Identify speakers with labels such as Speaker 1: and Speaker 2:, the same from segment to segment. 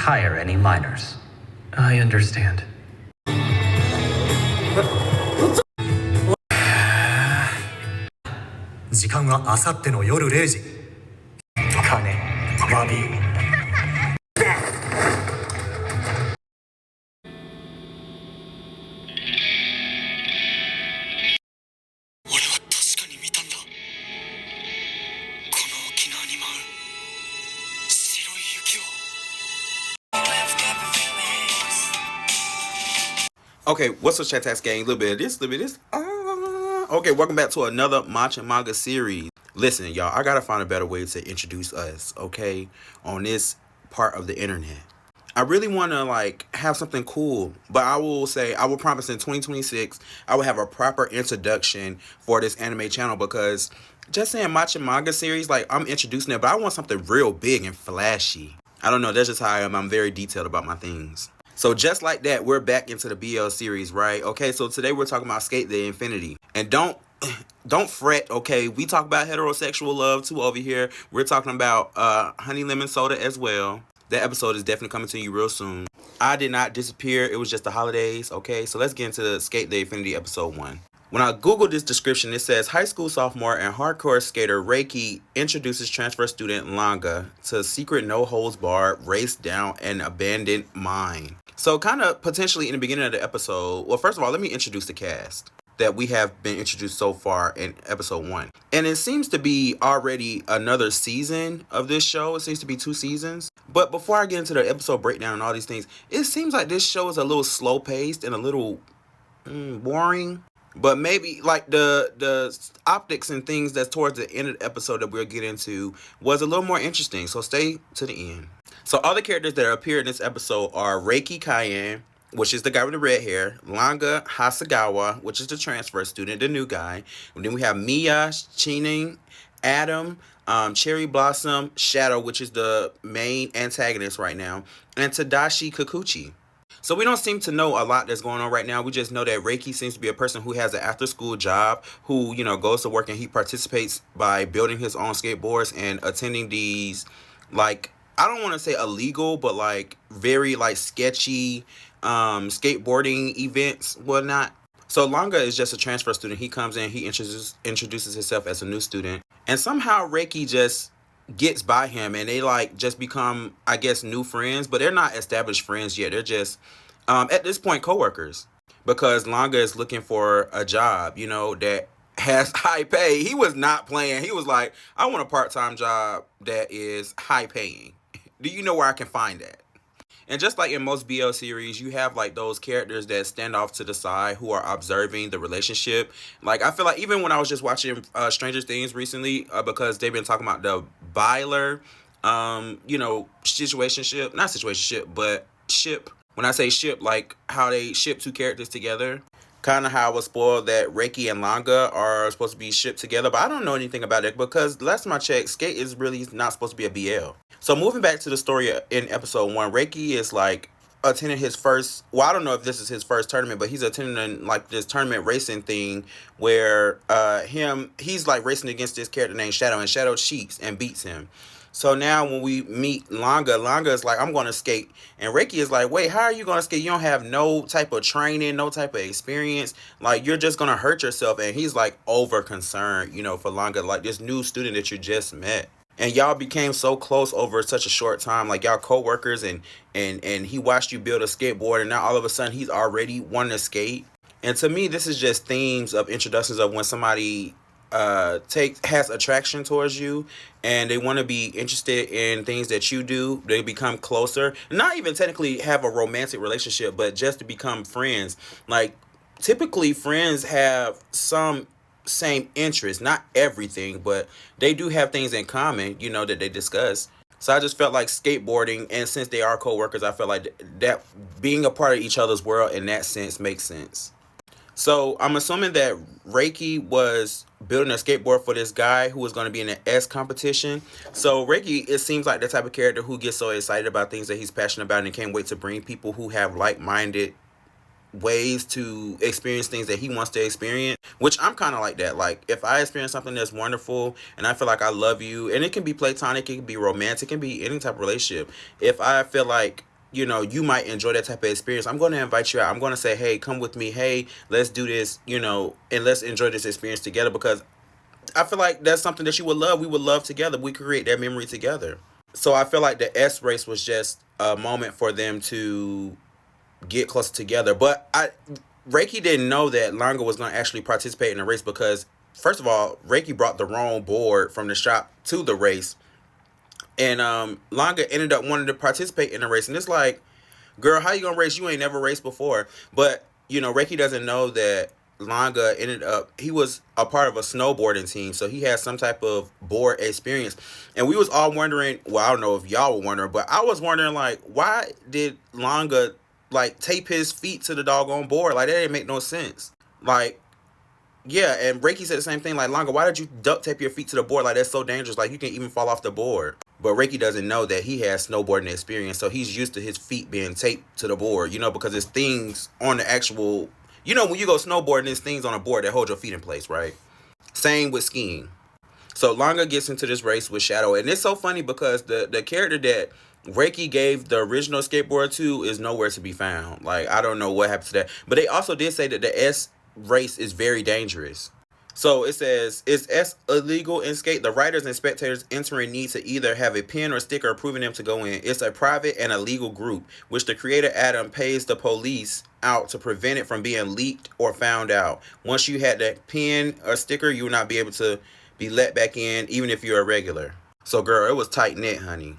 Speaker 1: hire any minors. I understand.
Speaker 2: 時間はあさっての夜0時。金、詫び。俺は確かに見たんだ。この沖縄に舞う白い雪を。
Speaker 3: Okay, what's up, Chat Tax Gang? A little bit of this, a little bit of this. Okay, welcome back to another matcha manga series. Listen, y'all, I gotta find a better way to introduce us, okay, on this part of the internet. I really want to have something cool, but I will promise in 2026 I will have a proper introduction for this anime channel, because just saying matcha manga series, I'm introducing it, but I want something real big and flashy. I don't know, that's just how I am. I'm very detailed about my things. So just like that, we're back into the BL series, right? Okay, so today we're talking about Sk8 the Infinity. And don't fret, okay? We talk about heterosexual love too over here. We're talking about honey lemon soda as well. That episode is definitely coming to you real soon. I did not disappear. It was just the holidays, okay? So let's get into Sk8 the Infinity episode 1. When I googled this description, it says high school sophomore and hardcore skater Reki introduces transfer student Langa to secret no-holds-barred race down an abandoned mine. So kind of potentially in the beginning of the episode, well, first of all, let me introduce the cast that we have been introduced so far in episode 1. And it seems to be already another season of this show. It seems to be 2 seasons. But before I get into the episode breakdown and all these things, it seems like this show is a little slow-paced and a little boring. But maybe the optics and things that's towards the end of the episode that we'll get into was a little more interesting. So stay to the end. So all the characters that appear in this episode are Reki Cayenne, which is the guy with the red hair, Langa Hasagawa, which is the transfer student, the new guy. And then we have Miya, Chining, Adam, Cherry Blossom, Shadow, which is the main antagonist right now, and Tadashi Kikuchi. So we don't seem to know a lot that's going on right now. We just know that Reki seems to be a person who has an after-school job, who, goes to work and he participates by building his own skateboards and attending these, I don't want to say illegal, but very sketchy skateboarding events, whatnot. So Langa is just a transfer student. He comes in, he introduces himself as a new student, and somehow Reki just gets by him, and they just become, I guess, new friends, but they're not established friends yet. They're just at this point coworkers, because Langa is looking for a job, that has high pay. He was not playing. He was like, I want a part-time job that is high paying. Do you know where I can find that? And just like in most BL series, you have those characters that stand off to the side who are observing the relationship. I feel like even when I was just watching Stranger Things recently, because they've been talking about the Byler, situationship, not situationship, but ship. When I say ship, how they ship 2 characters together. Kind of how I was spoiled that Reki and Langa are supposed to be shipped together, but I don't know anything about it, because last time I checked, Sk8 is really not supposed to be a BL. So moving back to the story in episode 1, Reki is attending his first, well, I don't know if this is his first tournament, but he's attending this tournament racing thing where he's racing against this character named Shadow, and Shadow cheats and beats him. So now when we meet Langa is like, I'm going to skate. And Reki is like, wait, how are you going to skate? You don't have no type of training, no type of experience. You're just going to hurt yourself. And he's over concerned, for Langa, this new student that you just met. And y'all became so close over such a short time. Y'all co-workers, and he watched you build a skateboard, and now all of a sudden he's already wanting to skate. And to me, this is just themes of introductions of when somebody has attraction towards you, and they want to be interested in things that you do. They become closer, not even technically have a romantic relationship, but just to become friends. Typically friends have some same interests, not everything, but they do have things in common, that they discuss. So I just felt like skateboarding, and since they are co-workers, I felt like that being a part of each other's world in that sense makes sense. So I'm assuming that Reki was building a skateboard for this guy who was going to be in an S competition. So Reki, it seems like the type of character who gets so excited about things that he's passionate about and can't wait to bring people who have like-minded ways to experience things that he wants to experience, which I'm kind of like that. If I experience something that's wonderful and I feel like I love you, and it can be platonic, it can be romantic, it can be any type of relationship. If I feel like you know, you might enjoy that type of experience, I'm going to invite you out. I'm going to say, hey, come with me. Hey, let's do this, you know, and let's enjoy this experience together, because I feel like that's something that you would love. We would love together. We create that memory together. So I feel like the S race was just a moment for them to get closer together. But Reki didn't know that Langa was going to actually participate in the race, because first of all, Reki brought the wrong board from the shop to the race, and Langa ended up wanting to participate in the race. And it's like, girl, how you gonna race? You ain't never raced before. But you know, Reki doesn't know that Langa ended up, he was a part of a snowboarding team, so he had some type of board experience. And we was all wondering, well, I don't know if y'all were wondering, but I was wondering, like, why did Langa like tape his feet to the doggone board? Like, that didn't make no sense. Like, yeah, and Reki said the same thing. Like, Langa, why did you duct tape your feet to the board? Like, that's so dangerous. Like, you can even fall off the board. But Reki doesn't know that he has snowboarding experience, so he's used to his feet being taped to the board, you know, because there's things on the actual, you know, when you go snowboarding, there's things on a board that hold your feet in place, right? Same with skiing. So Langa gets into this race with Shadow, and it's so funny because the character that Reki gave the original skateboard to is nowhere to be found. Like, I don't know what happened to that. But they also did say that the S race is very dangerous. So it says, is S illegal in Sk8? The writers and spectators entering need to either have a pin or sticker approving them to go in. It's a private and illegal group, which the creator Adam pays the police out to prevent it from being leaked or found out. Once you had that pin or sticker, you will not be able to be let back in, even if you're a regular. So girl, it was tight knit, honey.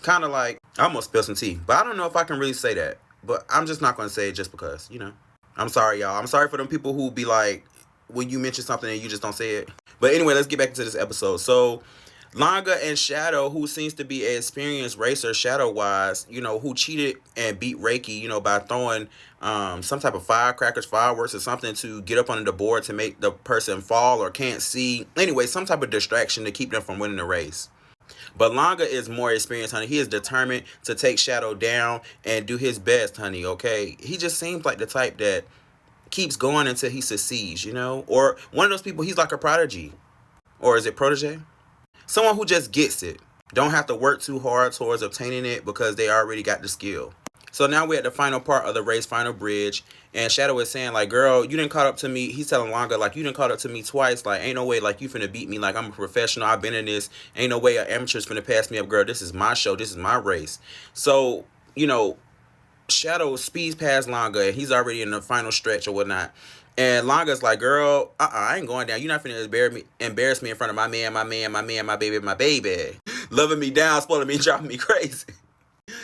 Speaker 3: Kind of like, I almost spilled some tea, but I don't know if I can really say that. But I'm just not going to say it just because, you know. I'm sorry, y'all. I'm sorry for them people who be like, when you mention something and you just don't say it. But anyway, let's get back into this episode. So Langa and Shadow, who seems to be an experienced racer Shadow-wise, you know, who cheated and beat Reki, you know, by throwing some type of firecrackers, fireworks or something to get up under the board to make the person fall or can't see. Anyway, some type of distraction to keep them from winning the race. But Langa is more experienced, honey. He is determined to take Shadow down and do his best, honey, okay? He just seems like the type that keeps going until he succeeds, you know? Or one of those people, he's like a prodigy. Or is it protege? Someone who just gets it. Don't have to work too hard towards obtaining it because they already got the skill. So now we're at the final part of the race, final bridge. And Shadow is saying, like, girl, you didn't caught up to me. He's telling Langa, like, you didn't caught up to me twice. Like, ain't no way, like, you finna beat me. Like, I'm a professional. I've been in this. Ain't no way an amateur's finna pass me up, girl. This is my show. This is my race. So, you know, Shadow speeds past Langa, and he's already in the final stretch or whatnot. And Langa's like, girl, I ain't going down. You're not finna embarrass me in front of my man, my baby. Loving me down, spoiling me, dropping me crazy.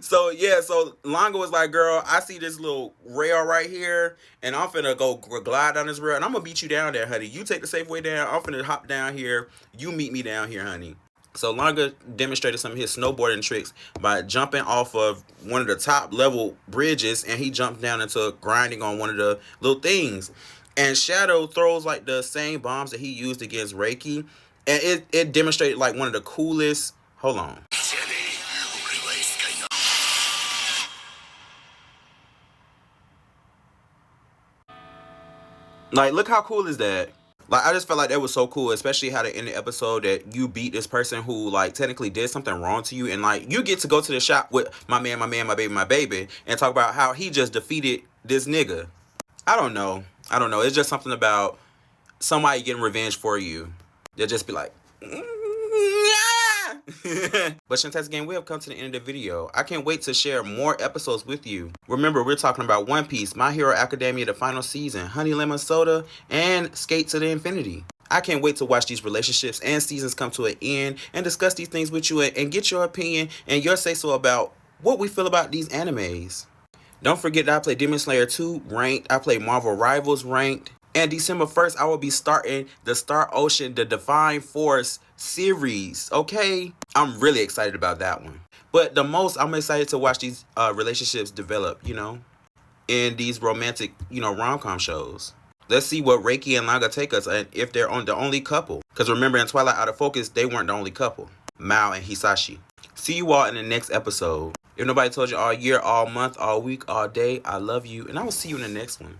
Speaker 3: So, yeah, so Langa was like, girl, I see this little rail right here, and I'm finna go glide down this rail, and I'm gonna beat you down there, honey. You take the safe way down. I'm finna hop down here. You meet me down here, honey. So Langa demonstrated some of his snowboarding tricks by jumping off of one of the top level bridges, and he jumped down into grinding on one of the little things. And Shadow throws like the same bombs that he used against Reki, and it demonstrated like one of the coolest. Hold on. Like, look how cool is that? Like, I just felt like that was so cool, especially how they end the episode that you beat this person who, like, technically did something wrong to you. And, like, you get to go to the shop with my man, my baby, and talk about how he just defeated this nigga. I don't know. It's just something about somebody getting revenge for you. They'll just be like, But Shantae's game, we have come to the end of the video. I can't wait to share more episodes with you. Remember, we're talking about One Piece, My Hero Academia, the final season, Honey Lemon Soda, and Sk8 to the Infinity. I can't wait to watch these relationships and seasons come to an end and discuss these things with you and get your opinion and your say-so about what we feel about these animes. Don't forget that I play Demon Slayer 2 ranked. I play Marvel Rivals ranked. And December 1st, I will be starting the Star Ocean, the Divine Force series, okay? I'm really excited about that one. But the most, I'm excited to watch these relationships develop, you know, in these romantic, you know, rom-com shows. Let's see what Reki and Langa take us, and if they're the only couple. Because remember, in Twilight Out of Focus, they weren't the only couple. Mao and Hisashi. See you all in the next episode. If nobody told you all year, all month, all week, all day, I love you. And I will see you in the next one.